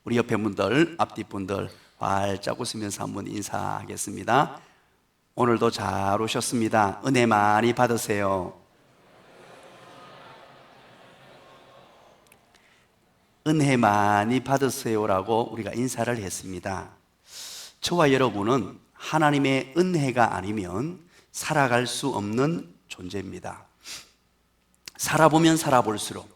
우리 옆에 분들, 앞뒤 분들 활짝 웃으면서 한번 인사하겠습니다. 오늘도 잘 오셨습니다. 은혜 많이 받으세요. 은혜 많이 받으세요라고 우리가 인사를 했습니다. 저와 여러분은 하나님의 은혜가 아니면 살아갈 수 없는 존재입니다. 살아보면 살아볼수록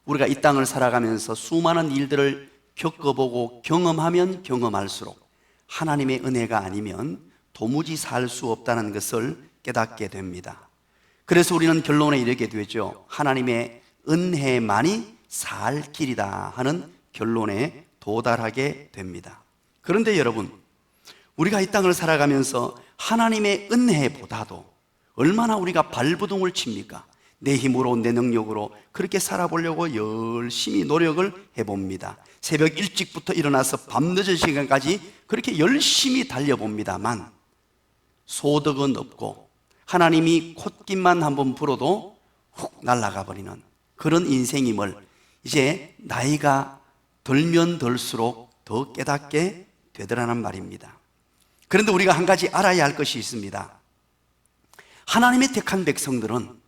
우리가 이 땅을 살아가면서 수많은 일들을 겪어보고 경험하면 경험할수록 하나님의 은혜가 아니면 도무지 살 수 없다는 것을 깨닫게 됩니다. 그래서 우리는 결론에 이르게 되죠. 하나님의 은혜만이 살 길이다 하는 결론에 도달하게 됩니다. 그런데 여러분, 우리가 이 땅을 살아가면서 하나님의 은혜보다도 얼마나 우리가 발버둥을 칩니까? 내 힘으로 내 능력으로 그렇게 살아보려고 열심히 노력을 해봅니다. 새벽 일찍부터 일어나서 밤늦은 시간까지 그렇게 열심히 달려봅니다만 소득은 없고 하나님이 콧김만 한번 불어도 훅 날아가 버리는 그런 인생임을 이제 나이가 들면 들수록 더 깨닫게 되더라는 말입니다. 그런데 우리가 한 가지 알아야 할 것이 있습니다. 하나님의 택한 백성들은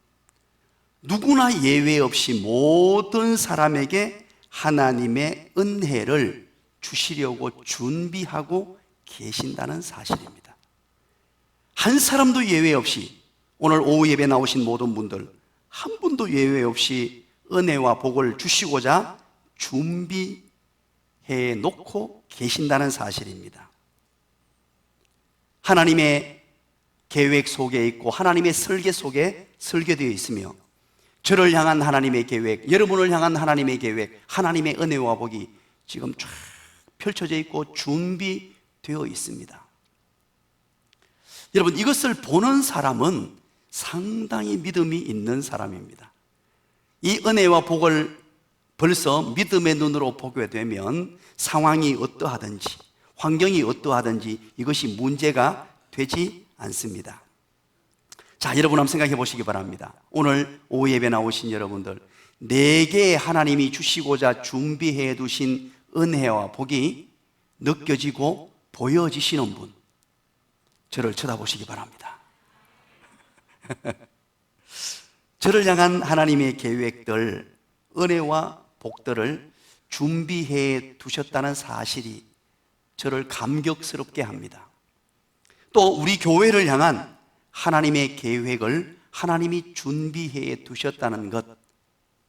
누구나 예외 없이 모든 사람에게 하나님의 은혜를 주시려고 준비하고 계신다는 사실입니다. 한 사람도 예외 없이 오늘 오후 예배 나오신 모든 분들 한 분도 예외 없이 은혜와 복을 주시고자 준비해 놓고 계신다는 사실입니다. 하나님의 계획 속에 있고 하나님의 설계 속에 설계되어 있으며 저를 향한 하나님의 계획, 여러분을 향한 하나님의 계획, 하나님의 은혜와 복이 지금 쫙 펼쳐져 있고 준비되어 있습니다. 여러분, 이것을 보는 사람은 상당히 믿음이 있는 사람입니다. 이 은혜와 복을 벌써 믿음의 눈으로 보게 되면 상황이 어떠하든지 환경이 어떠하든지 이것이 문제가 되지 않습니다. 자, 여러분 한번 생각해 보시기 바랍니다. 오늘 오후 예배 나오신 여러분들, 내게 하나님이 주시고자 준비해 두신 은혜와 복이 느껴지고 보여지시는 분, 저를 쳐다보시기 바랍니다. 저를 향한 하나님의 계획들, 은혜와 복들을 준비해 두셨다는 사실이 저를 감격스럽게 합니다. 또 우리 교회를 향한 하나님의 계획을 하나님이 준비해 두셨다는 것,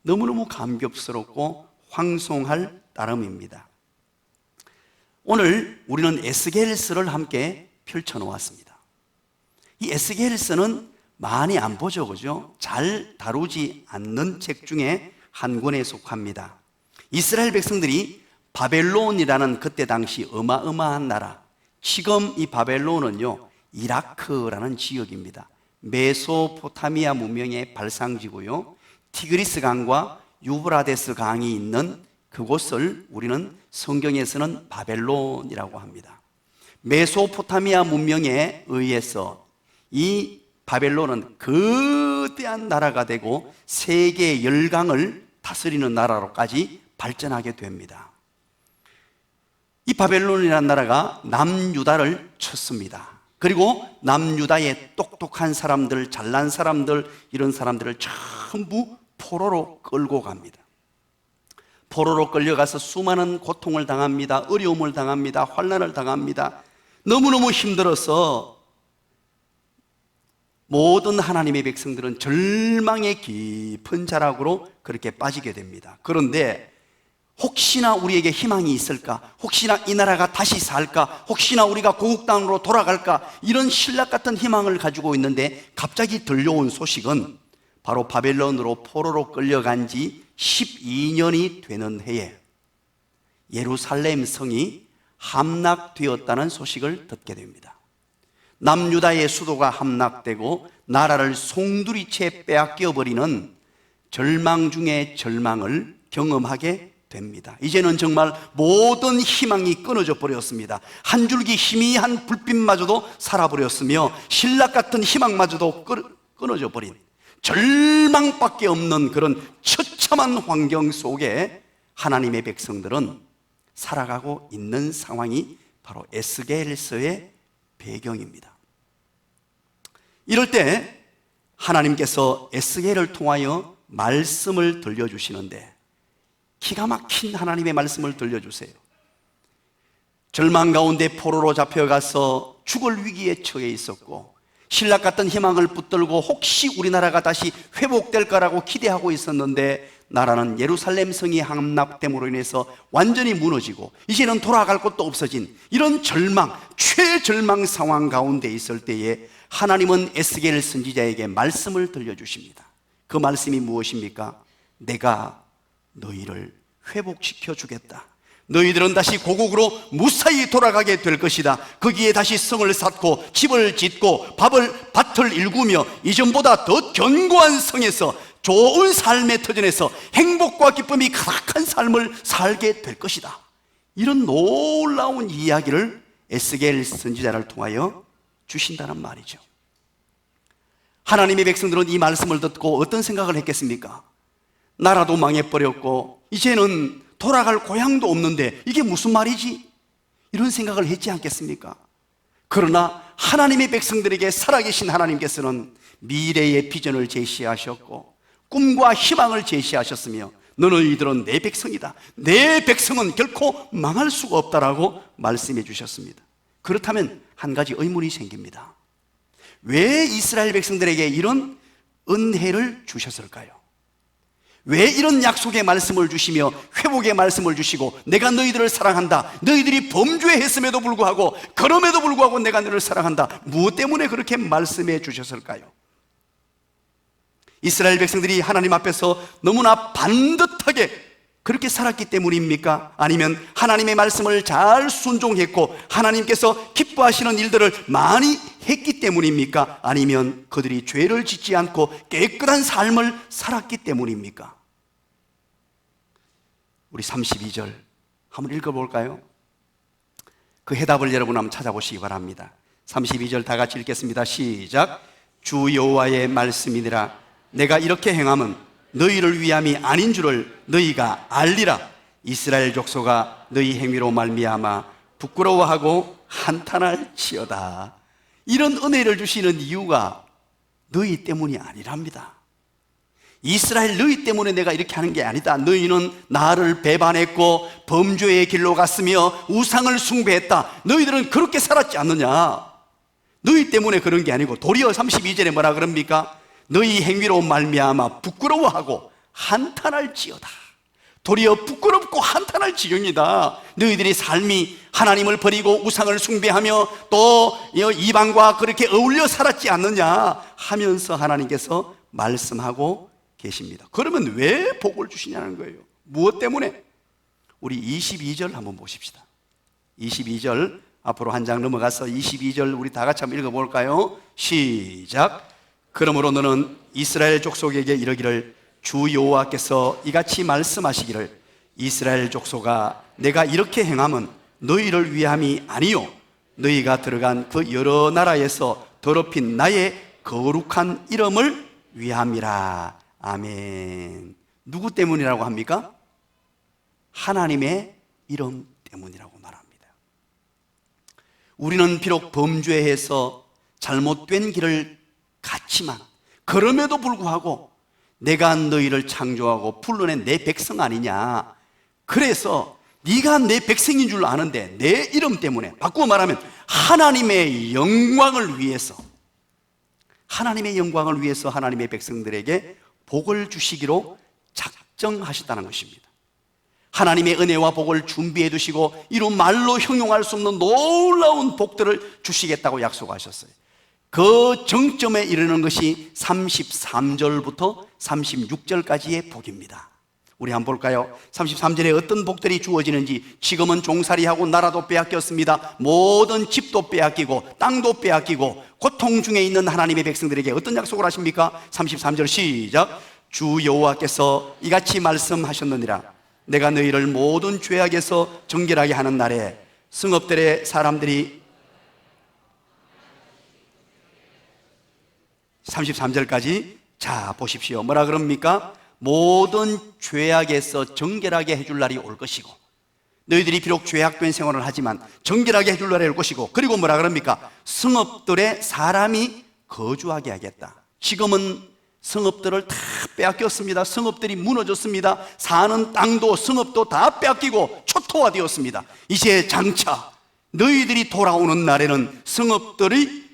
너무너무 감격스럽고 황송할 따름입니다. 오늘 우리는 에스겔서를 함께 펼쳐놓았습니다. 이 에스겔서는 많이 안 보죠, 그죠? 잘 다루지 않는 책 중에 한 권에 속합니다. 이스라엘 백성들이 바벨론이라는 그때 당시 어마어마한 나라, 지금 이 바벨론은요 이라크라는 지역입니다. 메소포타미아 문명의 발상지고요, 티그리스 강과 유브라데스 강이 있는 그곳을 우리는 성경에서는 바벨론이라고 합니다. 메소포타미아 문명에 의해서 이 바벨론은 거대한 나라가 되고 세계 열강을 다스리는 나라로까지 발전하게 됩니다. 이 바벨론이라는 나라가 남유다를 쳤습니다. 그리고 남유다의 똑똑한 사람들, 잘난 사람들, 이런 사람들을 전부 포로로 끌고 갑니다. 포로로 끌려가서 수많은 고통을 당합니다. 어려움을 당합니다. 환난을 당합니다. 너무너무 힘들어서 모든 하나님의 백성들은 절망의 깊은 자락으로 그렇게 빠지게 됩니다. 그런데 혹시나 우리에게 희망이 있을까? 혹시나 이 나라가 다시 살까? 혹시나 우리가 고국 땅으로 돌아갈까? 이런 신락 같은 희망을 가지고 있는데 갑자기 들려온 소식은 바로 바벨론으로 포로로 끌려간 지 12년이 되는 해에 예루살렘 성이 함락되었다는 소식을 듣게 됩니다. 남유다의 수도가 함락되고 나라를 송두리째 빼앗겨버리는 절망 중의 절망을 경험하게 됩니다. 이제는 정말 모든 희망이 끊어져 버렸습니다. 한 줄기 희미한 불빛마저도 살아버렸으며 신락 같은 희망마저도 끊어져 버린 절망밖에 없는 그런 처참한 환경 속에 하나님의 백성들은 살아가고 있는 상황이 바로 에스겔서의 배경입니다. 이럴 때 하나님께서 에스겔을 통하여 말씀을 들려주시는데 기가 막힌 하나님의 말씀을 들려주세요. 절망 가운데 포로로 잡혀가서 죽을 위기에 처해 있었고 신락 같은 희망을 붙들고 혹시 우리나라가 다시 회복될 거라고 기대하고 있었는데 나라는 예루살렘 성이 함락됨으로 인해서 완전히 무너지고 이제는 돌아갈 곳도 없어진 이런 절망, 최절망 상황 가운데 있을 때에 하나님은 에스겔 선지자에게 말씀을 들려주십니다. 그 말씀이 무엇입니까? 내가 너희를 회복시켜 주겠다. 너희들은 다시 고국으로 무사히 돌아가게 될 것이다. 거기에 다시 성을 쌓고 집을 짓고 밭을 일구며 이전보다 더 견고한 성에서 좋은 삶의 터전에서 행복과 기쁨이 가득한 삶을 살게 될 것이다. 이런 놀라운 이야기를 에스겔 선지자를 통하여 주신다는 말이죠. 하나님의 백성들은 이 말씀을 듣고 어떤 생각을 했겠습니까? 나라도 망해버렸고 이제는 돌아갈 고향도 없는데 이게 무슨 말이지? 이런 생각을 했지 않겠습니까? 그러나 하나님의 백성들에게 살아계신 하나님께서는 미래의 비전을 제시하셨고 꿈과 희망을 제시하셨으며 너희들은 내 백성이다. 내 백성은 결코 망할 수가 없다라고 말씀해 주셨습니다. 그렇다면 한 가지 의문이 생깁니다. 왜 이스라엘 백성들에게 이런 은혜를 주셨을까요? 왜 이런 약속의 말씀을 주시며 회복의 말씀을 주시고 내가 너희들을 사랑한다, 너희들이 범죄했음에도 불구하고 그럼에도 불구하고 내가 너희를 사랑한다, 무엇 때문에 그렇게 말씀해 주셨을까요? 이스라엘 백성들이 하나님 앞에서 너무나 반듯하게 그렇게 살았기 때문입니까? 아니면 하나님의 말씀을 잘 순종했고 하나님께서 기뻐하시는 일들을 많이 했기 때문입니까? 아니면 그들이 죄를 짓지 않고 깨끗한 삶을 살았기 때문입니까? 우리 32절 한번 읽어볼까요? 그 해답을 여러분 한번 찾아보시기 바랍니다. 32절 다 같이 읽겠습니다. 시작. 주 여호와의 말씀이니라. 내가 이렇게 행함은 너희를 위함이 아닌 줄을 너희가 알리라. 이스라엘 족속아 너희 행위로 말미암아 부끄러워하고 한탄할지어다. 이런 은혜를 주시는 이유가 너희 때문이 아니랍니다. 이스라엘 너희 때문에 내가 이렇게 하는 게 아니다. 너희는 나를 배반했고 범죄의 길로 갔으며 우상을 숭배했다. 너희들은 그렇게 살았지 않느냐. 너희 때문에 그런 게 아니고 도리어 32절에 뭐라 그럽니까? 너희 행위로 말미암아 부끄러워하고 한탄할지어다. 도리어 부끄럽고 한탄할 지경이다. 너희들이 삶이 하나님을 버리고 우상을 숭배하며 또 이방과 그렇게 어울려 살았지 않느냐 하면서 하나님께서 말씀하고 계십니다. 그러면 왜 복을 주시냐는 거예요. 무엇 때문에? 우리 22절 한번 보십시다. 22절 앞으로 한 장 넘어가서 22절 우리 다 같이 한번 읽어볼까요? 시작. 그러므로 너는 이스라엘 족속에게 이르기를 주 여호와께서 이같이 말씀하시기를 이스라엘 족속아 내가 이렇게 행함은 너희를 위함이 아니요 너희가 들어간 그 여러 나라에서 더럽힌 나의 거룩한 이름을 위함이라. 아멘. 누구 때문이라고 합니까? 하나님의 이름 때문이라고 말합니다. 우리는 비록 범죄해서 잘못된 길을 갔지만 그럼에도 불구하고 내가 너희를 창조하고 불러낸 내 백성 아니냐. 그래서 네가 내 백성인 줄 아는데 내 이름 때문에, 바꾸어 말하면 하나님의 영광을 위해서, 하나님의 영광을 위해서 하나님의 백성들에게 복을 주시기로 작정하셨다는 것입니다. 하나님의 은혜와 복을 준비해 두시고 이루 말로 형용할 수 없는 놀라운 복들을 주시겠다고 약속하셨어요. 그 정점에 이르는 것이 33절부터 36절까지의 복입니다. 우리 한번 볼까요? 33절에 어떤 복들이 주어지는지. 지금은 종살이하고 나라도 빼앗겼습니다. 모든 집도 빼앗기고 땅도 빼앗기고 고통 중에 있는 하나님의 백성들에게 어떤 약속을 하십니까? 33절 시작. 주 여호와께서 이같이 말씀하셨느니라. 내가 너희를 모든 죄악에서 정결하게 하는 날에 성읍들의 사람들이 33절까지 자 보십시오. 뭐라 그럽니까? 모든 죄악에서 정결하게 해줄 날이 올 것이고 너희들이 비록 죄악된 생활을 하지만 정결하게 해줄 나라를 것이고, 그리고 뭐라 그럽니까? 성읍들에 사람이 거주하게 하겠다. 지금은 성읍들을 다 빼앗겼습니다. 성읍들이 무너졌습니다. 사는 땅도 성읍도 다 빼앗기고 초토화되었습니다. 이제 장차 너희들이 돌아오는 날에는 성읍들에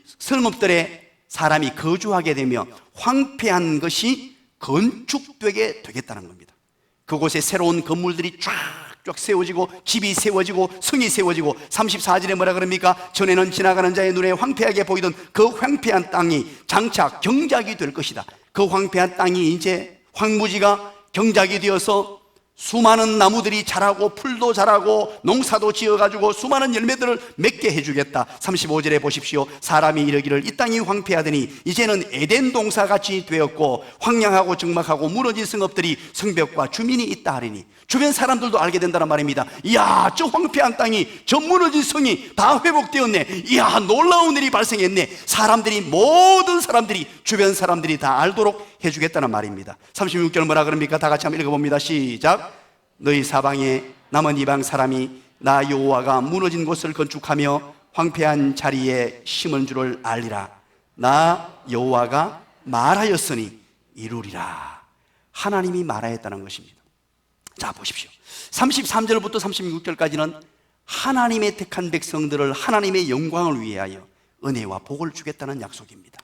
사람이 거주하게 되며 황폐한 것이 건축되게 되겠다는 겁니다. 그곳에 새로운 건물들이 쫙쫙 세워지고 집이 세워지고 성이 세워지고, 34절에 뭐라 그럽니까? 전에는 지나가는 자의 눈에 황폐하게 보이던 그 황폐한 땅이 장차 경작이 될 것이다. 그 황폐한 땅이 이제 황무지가 경작이 되어서 수많은 나무들이 자라고 풀도 자라고 농사도 지어가지고 수많은 열매들을 맺게 해주겠다. 35절에 보십시오. 사람이 이르기를 이 땅이 황폐하더니 이제는 에덴 동사같이 되었고 황량하고 적막하고 무너진 성읍들이 성벽과 주민이 있다 하리니, 주변 사람들도 알게 된다는 말입니다. 이야, 저 황폐한 땅이, 저 무너진 성이 다 회복되었네. 이야, 놀라운 일이 발생했네. 모든 사람들이, 주변 사람들이 다 알도록 해주겠다는 말입니다. 36절 뭐라 그럽니까? 다 같이 한번 읽어봅니다. 시작. 너희 사방에 남은 이방 사람이 나 여호와가 무너진 곳을 건축하며 황폐한 자리에 심은 줄을 알리라. 나 여호와가 말하였으니 이루리라. 하나님이 말하였다는 것입니다. 자, 보십시오. 33절부터 36절까지는 하나님의 택한 백성들을 하나님의 영광을 위하여 은혜와 복을 주겠다는 약속입니다.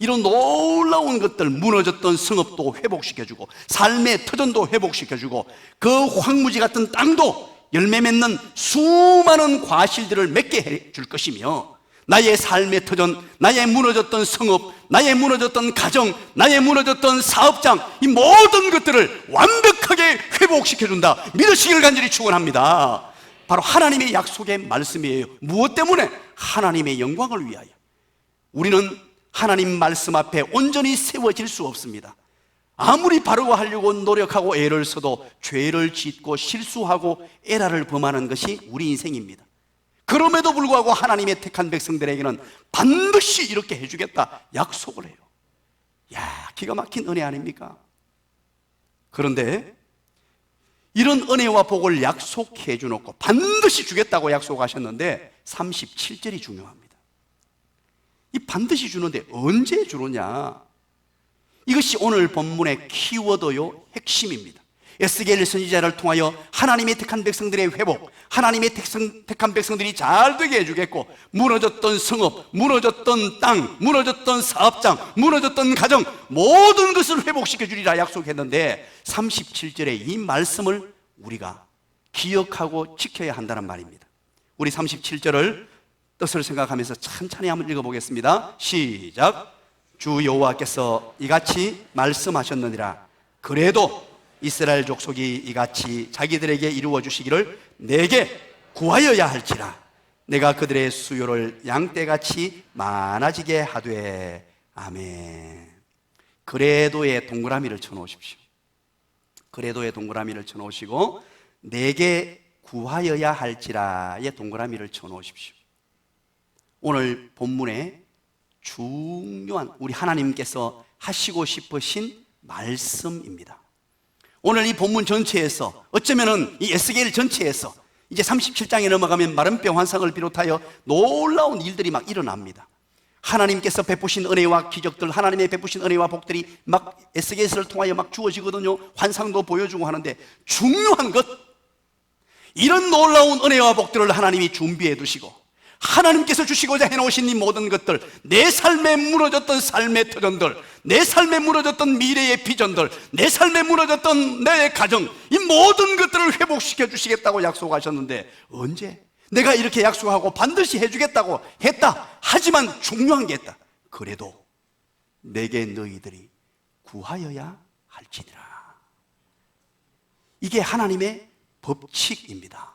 이런 놀라운 것들, 무너졌던 성읍도 회복시켜주고 삶의 터전도 회복시켜주고 그 황무지 같은 땅도 열매 맺는 수많은 과실들을 맺게 해줄 것이며, 나의 삶의 터전, 나의 무너졌던 성읍, 나의 무너졌던 가정, 나의 무너졌던 사업장, 이 모든 것들을 완벽하게 회복시켜준다. 믿으시길 간절히 축원합니다. 바로 하나님의 약속의 말씀이에요. 무엇 때문에? 하나님의 영광을 위하여. 우리는 하나님 말씀 앞에 온전히 세워질 수 없습니다. 아무리 바르고 하려고 노력하고 애를 써도 죄를 짓고 실수하고 에라를 범하는 것이 우리 인생입니다. 그럼에도 불구하고 하나님의 택한 백성들에게는 반드시 이렇게 해주겠다 약속을 해요. 야, 기가 막힌 은혜 아닙니까? 그런데 이런 은혜와 복을 약속해 주놓고 반드시 주겠다고 약속하셨는데 37절이 중요합니다. 이 반드시 주는데 언제 주느냐? 이것이 오늘 본문의 키워드요, 핵심입니다. 에스겔 선지자를 통하여 하나님의 택한 백성들의 회복, 하나님의 택한 백성들이 잘 되게 해주겠고, 무너졌던 성읍, 무너졌던 땅, 무너졌던 사업장, 무너졌던 가정, 모든 것을 회복시켜 주리라 약속했는데 37절에 이 말씀을 우리가 기억하고 지켜야 한다는 말입니다. 우리 37절을 뜻을 생각하면서 천천히 한번 읽어보겠습니다. 시작. 주 여호와께서 이같이 말씀하셨느니라. 그래도 이스라엘 족속이 이같이 자기들에게 이루어 주시기를 내게 구하여야 할지라. 내가 그들의 수요를 양떼같이 많아지게 하되. 아멘. 그래도의 동그라미를 쳐놓으십시오. 그래도의 동그라미를 쳐놓으시고 내게 구하여야 할지라의 동그라미를 쳐놓으십시오. 오늘 본문에 중요한 우리 하나님께서 하시고 싶으신 말씀입니다. 오늘 이 본문 전체에서, 어쩌면은 이 에스겔 전체에서 이제 37장에 넘어가면 마른뼈 환상을 비롯하여 놀라운 일들이 막 일어납니다. 하나님께서 베푸신 은혜와 기적들, 하나님의 베푸신 은혜와 복들이 막 에스겔을 통하여 막 주어지거든요. 환상도 보여주고 하는데, 중요한 것, 이런 놀라운 은혜와 복들을 하나님이 준비해 두시고 하나님께서 주시고자 해놓으신 이 모든 것들, 내 삶에 무너졌던 삶의 터전들, 내 삶에 무너졌던 미래의 비전들, 내 삶에 무너졌던 내 가정, 이 모든 것들을 회복시켜 주시겠다고 약속하셨는데, 언제? 내가 이렇게 약속하고 반드시 해주겠다고 했다. 하지만 중요한 게 있다. 그래도 내게 너희들이 구하여야 할지니라. 이게 하나님의 법칙입니다.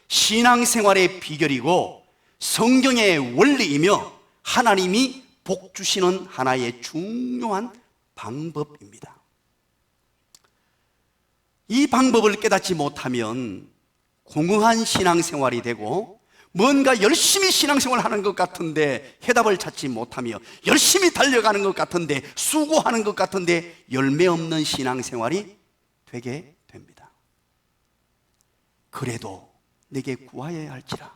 신앙생활의 비결이고 성경의 원리이며 하나님이 복 주시는 하나의 중요한 방법입니다. 이 방법을 깨닫지 못하면 공허한 신앙생활이 되고, 뭔가 열심히 신앙생활하는 것 같은데 해답을 찾지 못하며, 열심히 달려가는 것 같은데, 수고하는 것 같은데 열매 없는 신앙생활이 되게 됩니다. 그래도 내게 구하여야 할지라.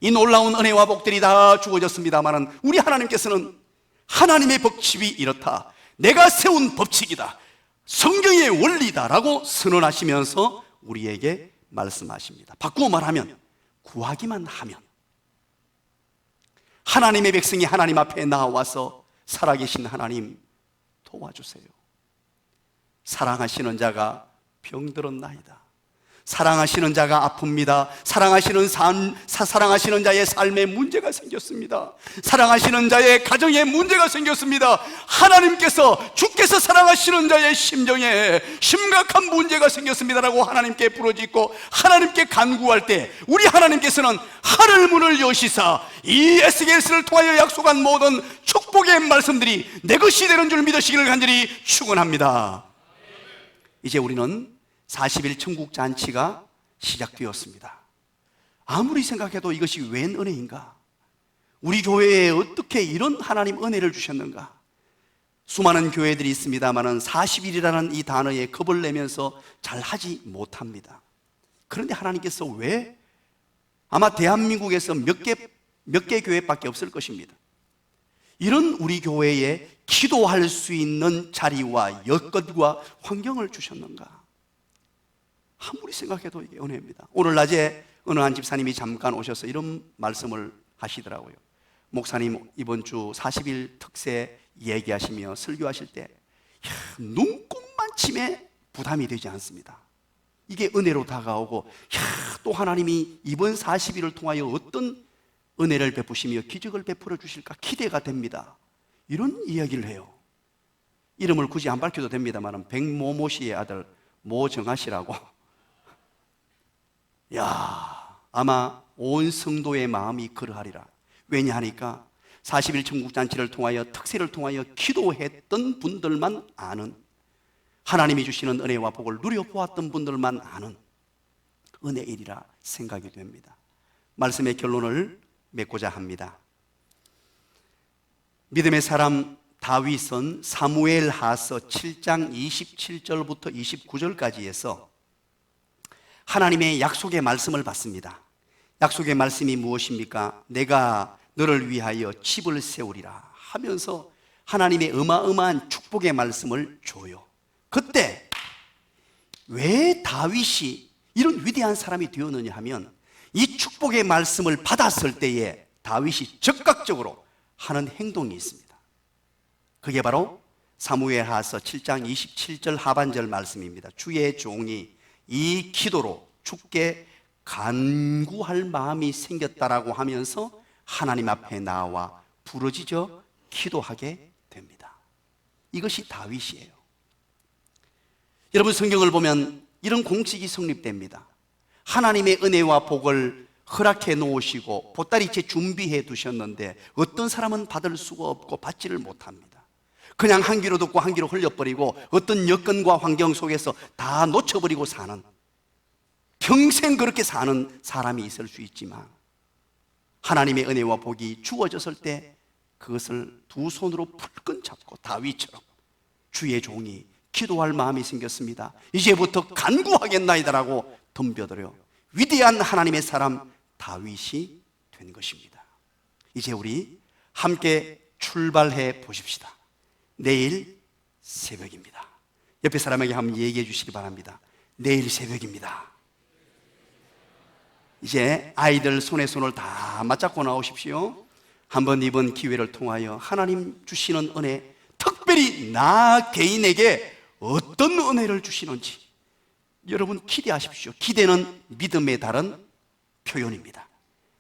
이 놀라운 은혜와 복들이 다 주어졌습니다마는 우리 하나님께서는 하나님의 법칙이 이렇다, 내가 세운 법칙이다, 성경의 원리다라고 선언하시면서 우리에게 말씀하십니다. 바꾸어 말하면 구하기만 하면, 하나님의 백성이 하나님 앞에 나와서 살아계신 하나님 도와주세요. 사랑하시는 자가 병들었나이다. 사랑하시는 자가 아픕니다. 사랑하시는 자의 삶에 문제가 생겼습니다. 사랑하시는 자의 가정에 문제가 생겼습니다. 하나님께서, 주께서 사랑하시는 자의 심정에 심각한 문제가 생겼습니다라고 하나님께 부르짖고 하나님께 간구할 때 우리 하나님께서는 하늘 문을 여시사 이 에스겔서를 통하여 약속한 모든 축복의 말씀들이 내 것이 되는 줄 믿으시기를 간절히 축원합니다. 이제 우리는 40일 천국 잔치가 시작되었습니다. 아무리 생각해도 이것이 웬 은혜인가? 우리 교회에 어떻게 이런 하나님 은혜를 주셨는가? 수많은 교회들이 있습니다만 40일이라는 이 단어에 겁을 내면서 잘 하지 못합니다. 그런데 하나님께서 왜, 아마 대한민국에서 몇 개 교회밖에 없을 것입니다, 이런 우리 교회에 기도할 수 있는 자리와 여건과 환경을 주셨는가? 아무리 생각해도 이게 은혜입니다. 오늘 낮에 어느 한 집사님이 잠깐 오셔서 이런 말씀을 하시더라고요. 목사님, 이번 주 40일 특세 얘기하시며 설교하실 때 눈곱만 치매 부담이 되지 않습니다. 이게 은혜로 다가오고, 또 하나님이 이번 40일을 통하여 어떤 은혜를 베푸시며 기적을 베풀어 주실까 기대가 됩니다. 이런 이야기를 해요. 이름을 굳이 안 밝혀도 됩니다만 백모모 씨의 아들 모정아 씨라고. 아마 온 성도의 마음이 그러하리라. 왜냐하니까 40일 천국잔치를 통하여, 특세를 통하여 기도했던 분들만 아는, 하나님이 주시는 은혜와 복을 누려보았던 분들만 아는 은혜일이라 생각이 됩니다. 말씀의 결론을 맺고자 합니다. 믿음의 사람 다윗은 사무엘하서 7장 27절부터 29절까지에서 하나님의 약속의 말씀을 받습니다. 약속의 말씀이 무엇입니까? 내가 너를 위하여 집을 세우리라 하면서 하나님의 어마어마한 축복의 말씀을 줘요. 그때 왜 다윗이 이런 위대한 사람이 되었느냐 하면, 이 축복의 말씀을 받았을 때에 다윗이 즉각적으로 하는 행동이 있습니다. 그게 바로 사무엘하서 7장 27절 하반절 말씀입니다. 주의 종이 이 기도로 주께 간구할 마음이 생겼다라고 하면서 하나님 앞에 나와 부르짖어 기도하게 됩니다. 이것이 다윗이에요. 여러분, 성경을 보면 이런 공식이 성립됩니다. 하나님의 은혜와 복을 허락해 놓으시고 보따리째 준비해 두셨는데 어떤 사람은 받을 수가 없고 받지를 못합니다. 그냥 한 귀로 듣고 한 귀로 흘려버리고 어떤 여건과 환경 속에서 다 놓쳐버리고 사는, 평생 그렇게 사는 사람이 있을 수 있지만, 하나님의 은혜와 복이 주어졌을 때 그것을 두 손으로 불끈 잡고 다윗처럼 주의 종이 기도할 마음이 생겼습니다. 이제부터 간구하겠나이다라고 덤벼들어 위대한 하나님의 사람 다윗이 된 것입니다. 이제 우리 함께 출발해 보십시다. 내일 새벽입니다. 옆에 사람에게 한번 얘기해 주시기 바랍니다. 내일 새벽입니다. 이제 아이들 손에 손을 다 맞잡고 나오십시오. 한번 이번 기회를 통하여 하나님 주시는 은혜, 특별히 나 개인에게 어떤 은혜를 주시는지 여러분 기대하십시오. 기대는 믿음의 다른 표현입니다.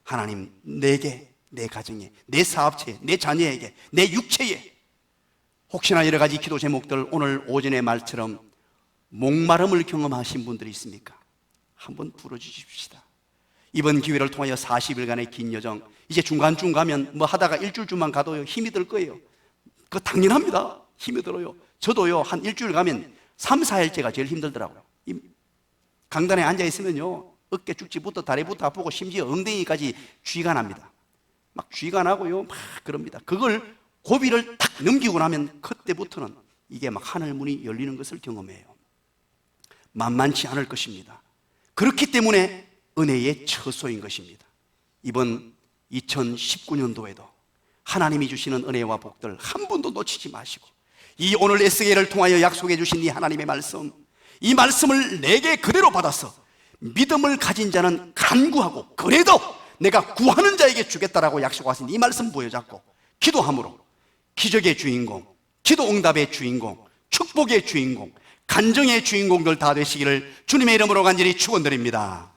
하나님, 내게, 내 가정에, 내 사업체에, 내 자녀에게, 내 육체에, 혹시나 여러 가지 기도 제목들, 오늘 오전의 말처럼 목마름을 경험하신 분들이 있습니까? 한번 부르짖읍시다. 이번 기회를 통하여 40일간의 긴 여정, 이제 중간쯤 가면 뭐 하다가 일주일쯤만 가도 힘이 들 거예요. 그거 당연합니다. 힘이 들어요. 저도요, 한 일주일 가면 3, 4일째가 제일 힘들더라고요. 강단에 앉아 있으면요, 어깨 축지부터 다리부터 아프고 심지어 엉덩이까지 쥐가 납니다. 막 쥐가 나고요, 막 그럽니다. 그걸 고비를 탁 넘기고 나면 그때부터는 이게 막 하늘문이 열리는 것을 경험해요. 만만치 않을 것입니다. 그렇기 때문에 은혜의 처소인 것입니다. 이번 2019년도에도 하나님이 주시는 은혜와 복들 한 번도 놓치지 마시고, 이 오늘 에스겔을 통하여 약속해 주신 이 하나님의 말씀, 이 말씀을 내게 그대로 받아서 믿음을 가진 자는 간구하고 그래도 내가 구하는 자에게 주겠다라고 약속하신 이 말씀 부여잡고 기도함으로 기적의 주인공, 기도 응답의 주인공, 축복의 주인공, 간증의 주인공들 다 되시기를 주님의 이름으로 간절히 축원드립니다.